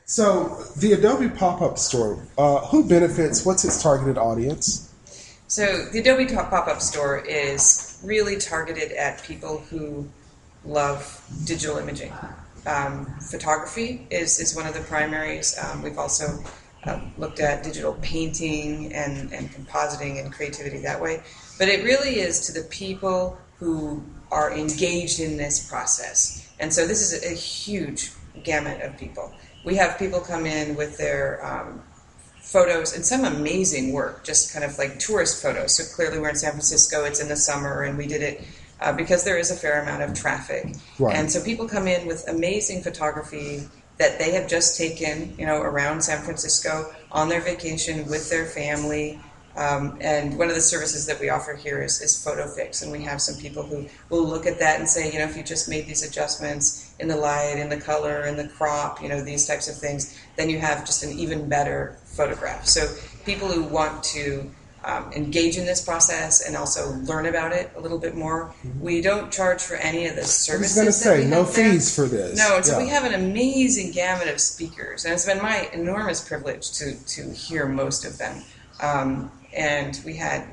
So the Adobe pop-up store, who benefits? What's its targeted audience? So the Adobe pop-up store is really targeted at people who love digital imaging. Photography is one of the primaries. We've also looked at digital painting and compositing and creativity that way. But it really is to the people who are engaged in this process. And so this is a huge gamut of people. We have people come in with their photos and some amazing work, just kind of like tourist photos. So clearly we're in San Francisco, it's in the summer, and we did it because there is a fair amount of traffic. Right. And so people come in with amazing photography that they have just taken, around San Francisco on their vacation with their family. And one of the services that we offer here is Photo Fix, and we have some people who will look at that and say, if you just made these adjustments in the light, in the color, in the crop, these types of things, then you have just an even better photograph. So people who want to engage in this process and also learn about it a little bit more. We don't charge for any of the services. I was going to say, no fees for this. No, and so we have an amazing gamut of speakers, and it's been my enormous privilege to hear most of them. And we had,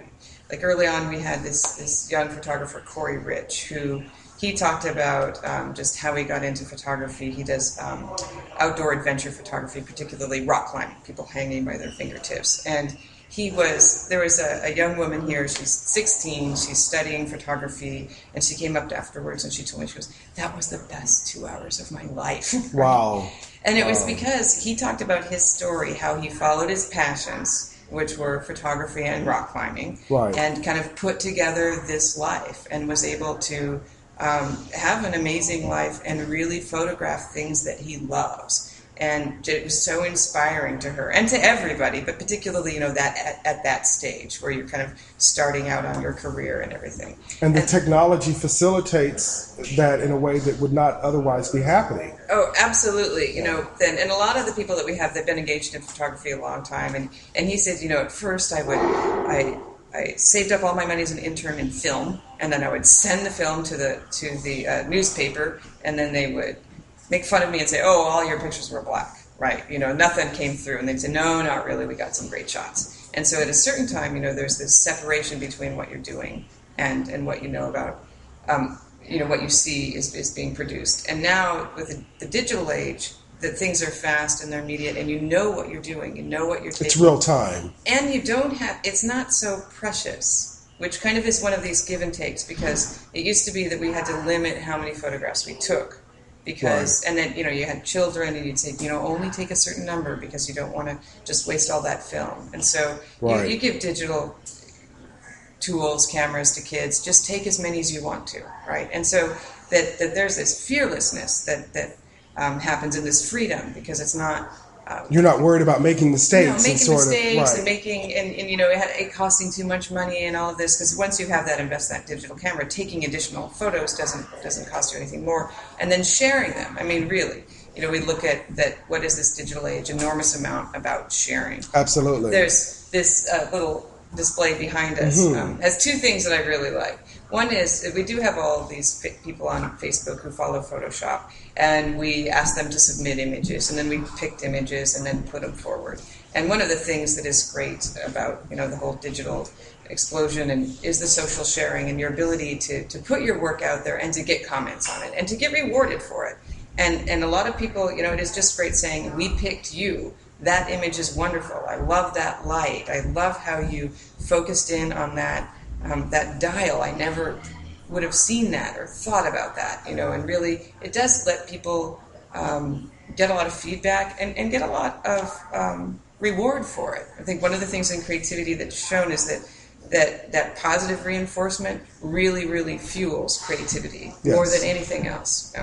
early on, we had this young photographer, Corey Rich, who he talked about just how he got into photography. He does outdoor adventure photography, particularly rock climbing, people hanging by their fingertips. And there was a young woman here, she's 16, she's studying photography, and she came up afterwards and she told me, she goes, that was the best 2 hours of my life. Wow. And it was because he talked about his story, how he followed his passions, which were photography and rock climbing, right, and kind of put together this life and was able to have an amazing life and really photograph things that he loves. And it was so inspiring to her and to everybody, but particularly, that at that stage where you're kind of starting out on your career and everything. And the technology facilitates that in a way that would not otherwise be happening. Oh, absolutely. And a lot of the people that we have, they've been engaged in photography a long time. And he said, at first I saved up all my money as an intern in film, and then I would send the film to the newspaper, and then they would make fun of me and say, oh, all your pictures were black, right? Nothing came through. And they'd say, no, not really, we got some great shots. And so at a certain time, there's this separation between what you're doing and what you know about, what you see is being produced. And now with the digital age, that things are fast and they're immediate, and you know what you're doing, you know what you're taking. It's real time. And it's not so precious, which kind of is one of these give and takes, because it used to be that we had to limit how many photographs we took. Because, right. And then, you had children, and you'd say, only take a certain number because you don't want to just waste all that film. And so right. you give digital tools, cameras to kids, just take as many as you want to, right? And so that there's this fearlessness that happens in this freedom, because it's not... You're not worried about making mistakes. And making, it costing too much money and all of this, because once you have that, invest in that digital camera, taking additional photos doesn't cost you anything more, and then sharing them. I mean, really, we look at that. What is this digital age? Enormous amount about sharing. Absolutely. There's this little display behind us. Has two things that I really like. One is we do have all these people on Facebook who follow Photoshop, and we ask them to submit images, and then we picked images and then put them forward. And one of the things that is great about the whole digital explosion is the social sharing and your ability to put your work out there and to get comments on it and to get rewarded for it. And a lot of people, it is just great saying, we picked you. That image is wonderful. I love that light. I love how you focused in on that dial. I never would have seen that or thought about that, and really it does let people get a lot of feedback and get a lot of reward for it. I think one of the things in creativity that's shown is that positive reinforcement really, really fuels creativity more than anything else.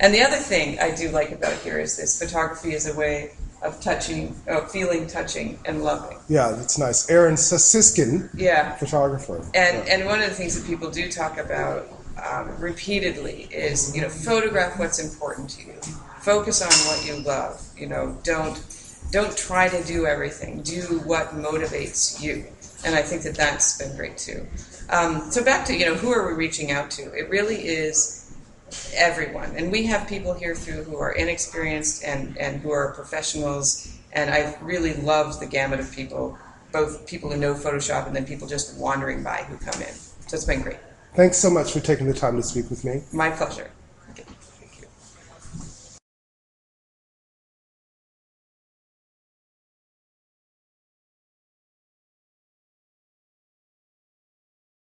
And the other thing I do like about here is this photography is a way of feeling, touching, and loving. Yeah, that's nice. Aaron Siskin, photographer. And one of the things that people do talk about repeatedly is, photograph what's important to you. Focus on what you love. Don't try to do everything. Do what motivates you. And I think that's been great too. So back to, who are we reaching out to? It really is everyone. And we have people here who are inexperienced and who are professionals. And I've really loved the gamut of people, both people who know Photoshop and then people just wandering by who come in. So it's been great. Thanks so much for taking the time to speak with me. My pleasure.